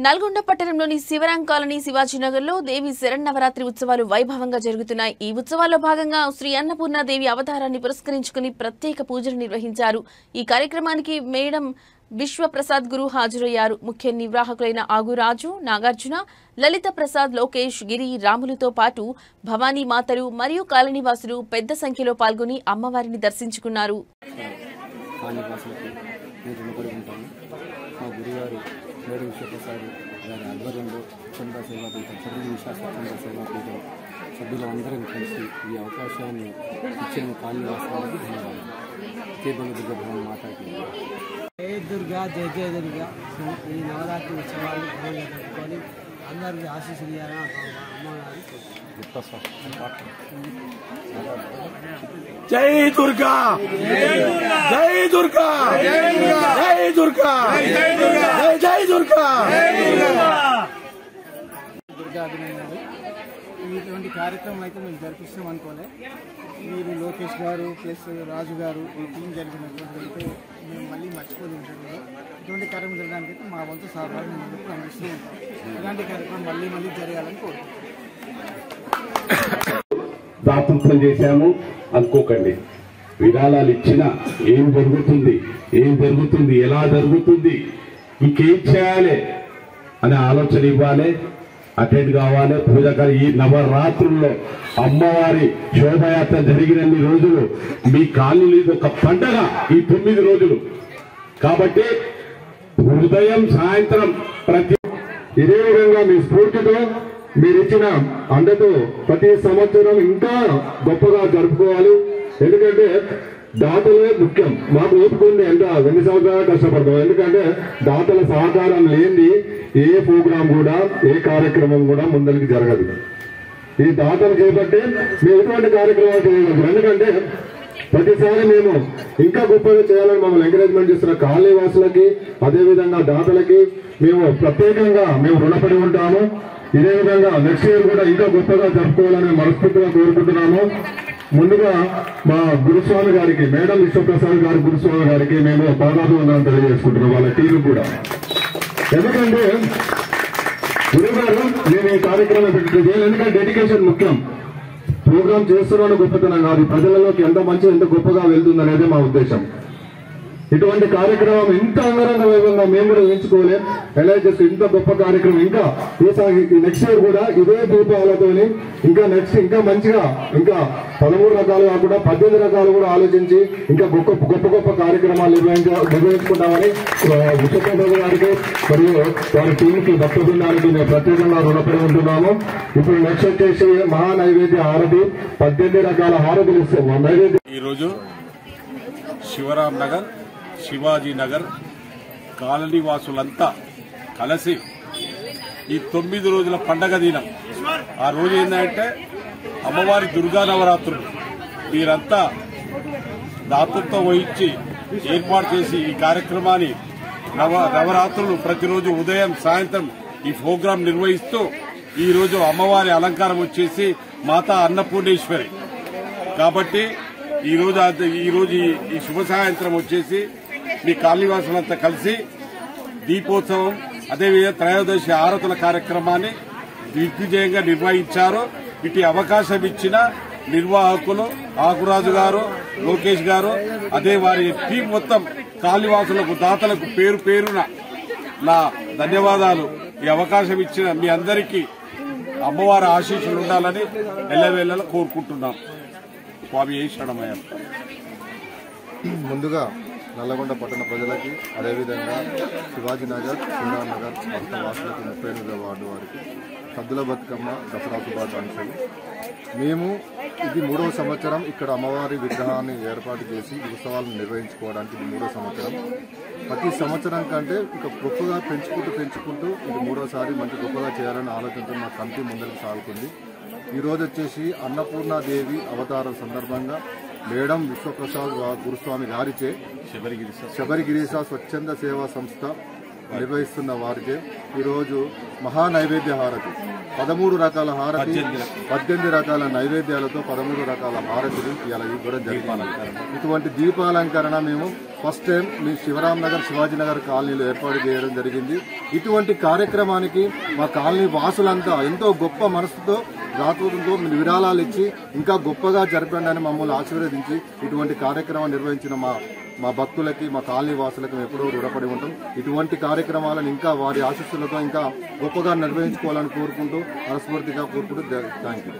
నల్గొండ పట్టణంలోని శివరాం కాలనీ శివాజీనగర్లో దేవి శరన్నవరాత్రి ఉత్సవాలు వైభవంగా జరుగుతున్నాయి. ఈ ఉత్సవాల్లో భాగంగా శ్రీ అన్నపూర్ణాదేవి అవతారాన్ని పురస్కరించుకుని ప్రత్యేక పూజలు నిర్వహించారు. ఈ కార్యక్రమానికి మేడం విశ్వప్రసాద్ గురు హాజరయ్యారు. ముఖ్య నిర్వాహకులైన ఆగురాజు, నాగార్జున, లలిత ప్రసాద్, లోకేష్, గిరి, రాములతో పాటు భవానీ మాతలు మరియు కాలనీవాసులు పెద్ద సంఖ్యలో పాల్గొని అమ్మవారిని దర్శించుకున్నారు. మేడం విశ్వప్రసాద్ గారి ఆధ్వర్యంలో స్వచ్ఛంద సేవాపీఠం స్వచ్ఛంద సేవాపీఠం సభ్యులందరం కలిసి ఈ అవకాశాన్ని ఇచ్చిన కాళీవాసానికి ధన్యవాదాలు. కేబల్ దుర్గా భవన్ మాట్లాడుతుంది. జయ దుర్గా జయ జయ దుర్గా. ఈ నవరాత్రి ఉత్సవాలు ఘనంగా జరుపుకొని అందరికీ ఆశీస్సులు ఇవ్వాలని అమ్మవారి జై దుర్గా జై దుర్గా జై దుర్గా జై దుర్గా దుర్గా అభినందనలు. ఇటువంటి కార్యక్రమం అయితే మేము జరిపిస్తాం అనుకోలే. మీరు లోకేష్ గారు ప్లస్ రాజు గారు ఈ టీం జరిపినటువంటి మేము మళ్ళీ మర్చిపోలేదు. ఇటువంటి కార్యక్రమం జరగడానికి అయితే మా వంతు సహకారం మేము ఎప్పుడు అందిస్తూ ఉంటాం. ఇలాంటి కార్యక్రమం మళ్ళీ మళ్ళీ జరగాలని కోరుకుంటున్నాం. దాతృత్వం చేశాము అనుకోకండి. విరాళాలు ఇచ్చినా ఏం జరుగుతుంది ఎలా జరుగుతుంది, ఇంకేం చేయాలి అనే ఆలోచన ఇవ్వాలి, అటెండ్ కావాలి. పూజకారి ఈ నవరాత్రుల్లో అమ్మవారి శోభయాత్ర జరిగినన్ని రోజులు మీ కాలనీలో ఇది ఒక పండగ. ఈ 9 రోజులు కాబట్టి ఉదయం సాయంత్రం ప్రతి ఇదే విధంగా మీ స్ఫూర్తితో మీరిచ్చిన అండతో ప్రతి సంవత్సరం ఇంకా గొప్పగా జరుపుకోవాలి. ఎందుకంటే దాతలే ముఖ్యం. మాకు ఓపుకుంది ఎన్ని సంవత్సరాలు కష్టపడతాం. ఎందుకంటే దాతల సహకారం లేని ఏ ప్రోగ్రాం కూడా ఏ కార్యక్రమం కూడా ముందరికి జరగదు. ఈ దాతలు చేపట్టి మేము ఎటువంటి కార్యక్రమాలు చేయగలుగుతాం. ఎందుకంటే ప్రతిసారి మేము ఇంకా గొప్పగా చేయాలని మమ్మల్ని ఎంకరేజ్మెంట్ చేస్తున్న కాలనీ వాసులకి అదేవిధంగా దాతలకి మేము ప్రత్యేకంగా మేము రుణపడి ఉంటాము. ఇదే విధంగా నెక్స్ట్ ఇయర్ కూడా ఇంకా గొప్పగా జరుపుకోవాలని మనస్ఫూర్తిగా కోరుకుంటున్నాము. ముందుగా మా గురుస్వామి గారికి, మేడం విశ్వప్రసాద్ గారి గురుస్వామి గారికి మేము పాదాభివందనం తెలియజేసుకుంటున్నాం, వాళ్ళ టీం కూడా. ఎందుకంటే గురువు గారు నేను ఈ కార్యక్రమం పెట్టింది ఎందుకంటే డెడికేషన్ ముఖ్యం. ప్రోగ్రామ్ చేస్తున్నాను గొప్పతనం కాదు, ప్రజలలోకి ఎంత మంచి ఎంత గొప్పగా వెళ్తుందనేది మా ఉద్దేశం. ఇటువంటి కార్యక్రమం ఇంత అంగరంగ వైభవంగా మేము కూడా ఊహించుకోలేం. ఎలా చేస్తే ఇంత గొప్ప కార్యక్రమం ఇంకా నెక్స్ట్ ఇయర్ కూడా ఇదే దీపాలతోని ఇంకా మంచిగా ఇంకా 13 రకాలు కాకుండా 18 రకాలు కూడా ఆలోచించి ఇంకా గొప్ప కార్యక్రమాలు నిర్వహించుకుంటామని విశ్వప్రసాద్ గారికి మరియు వారి టీంకి భక్త బృందానికి మేము ప్రత్యేకంగా రుణపడి ఉంటున్నాము. ఇప్పుడు నెక్స్ట్ వచ్చేసి మహా నైవేద్య హారతి 18 రకాల హారతులు ఇస్తాం. నైవేద్యం ఈరోజు శివరాం నగర్, శివాజీ నగర్ కాలనీ వాసులంతా కలిసి ఈ 9 రోజుల పండగ దినం. ఆ రోజు ఏంటంటే అమ్మవారి దుర్గా నవరాత్రులు. వీరంతా దాతృత్వం వహించి ఏర్పాటు చేసి ఈ కార్యక్రమాన్ని నవరాత్రులు ప్రతిరోజు ఉదయం సాయంత్రం ఈ ప్రోగ్రాం నిర్వహిస్తూ ఈ రోజు అమ్మవారి అలంకారం వచ్చేసి మాతా అన్నపూర్ణేశ్వరి కాబట్టి ఈరోజు ఈ శుభ సాయంత్రం వచ్చేసి మీ కాలనీవాసులంతా కలిసి దీపోత్సవం అదేవిధంగా త్రయోదశి ఆరతుల కార్యక్రమాన్ని దిగ్విజయంగా నిర్వహించారు. ఇటు అవకాశం ఇచ్చిన నిర్వాహకులు ఆకురాజు గారు, లోకేష్ గారు, అదే వారి టీం మొత్తం కాలనీవాసులకు దాతలకు పేరు పేరున నా ధన్యవాదాలు. ఈ అవకాశం ఇచ్చిన మీ అందరికీ అమ్మవారి ఆశీస్సులు ఉండాలని ఎల్లవేళలా కోరుకుంటున్నాం. స్వామి శరణమయ్యప్ప. ముందుగా నల్లగొండ పట్టణ ప్రజలకి అదేవిధంగా శివాజీనగర్, శివరాం నగర్ భక్త వాసులకి 38వ వార్డు వారికి సద్దుల బతుకమ్మ దసరా శుభాకాంక్షలు. మేము ఇది 3వ సంవత్సరం ఇక్కడ అమ్మవారి విగ్రహాన్ని ఏర్పాటు చేసి ఉత్సవాలను నిర్వహించుకోవడానికి ఇది 3వ సంవత్సరం. ప్రతి సంవత్సరం కంటే ఇక గొప్పగా పెంచుకుంటూ ఇది 3వసారి మంచి గొప్పగా చేయాలని ఆలోచనతో మా కమిటీ ముందరికి సాగుతుంది. ఈరోజు వచ్చేసి అన్నపూర్ణాదేవి అవతారం సందర్భంగా మేడం విశ్వప్రసాద్ గురుస్వామి గారిచే శబరిగిరీశ స్వచ్ఛంద సేవా సంస్థ నిర్వహిస్తున్న వారిచే ఈరోజు మహా నైవేద్య హారతి 13 రకాల హారతి 18 రకాల నైవేద్యాలతో 13 రకాల హారతులు ఇలా ఇవ్వడం జరిగింది. ఇటువంటి దీపాలంకరణ మేము ఫస్ట్ టైం మీ శివరాం నగర్ శివాజీ నగర్ కాలనీలో ఏర్పాటు చేయడం జరిగింది. ఇటువంటి కార్యక్రమానికి మా కాలనీ వాసులంతా ఎంతో గొప్ప మనసుతో రాత్రులతో విరాళాలు ఇచ్చి ఇంకా గొప్పగా జరపండి అని మమ్మల్ని ఆశీర్వదించి ఇటువంటి కార్యక్రమం నిర్వహించిన మా భక్తులకి మా కాలనీ వాసులకు ఎప్పుడూ రుణపడి ఉంటాం. ఇటువంటి కార్యక్రమాలను ఇంకా వారి ఆశీస్సులతో ఇంకా గొప్పగా నిర్వహించుకోవాలని కోరుకుంటూ మనస్ఫూర్తిగా కోరుకుంటూ థ్యాంక్ యూ.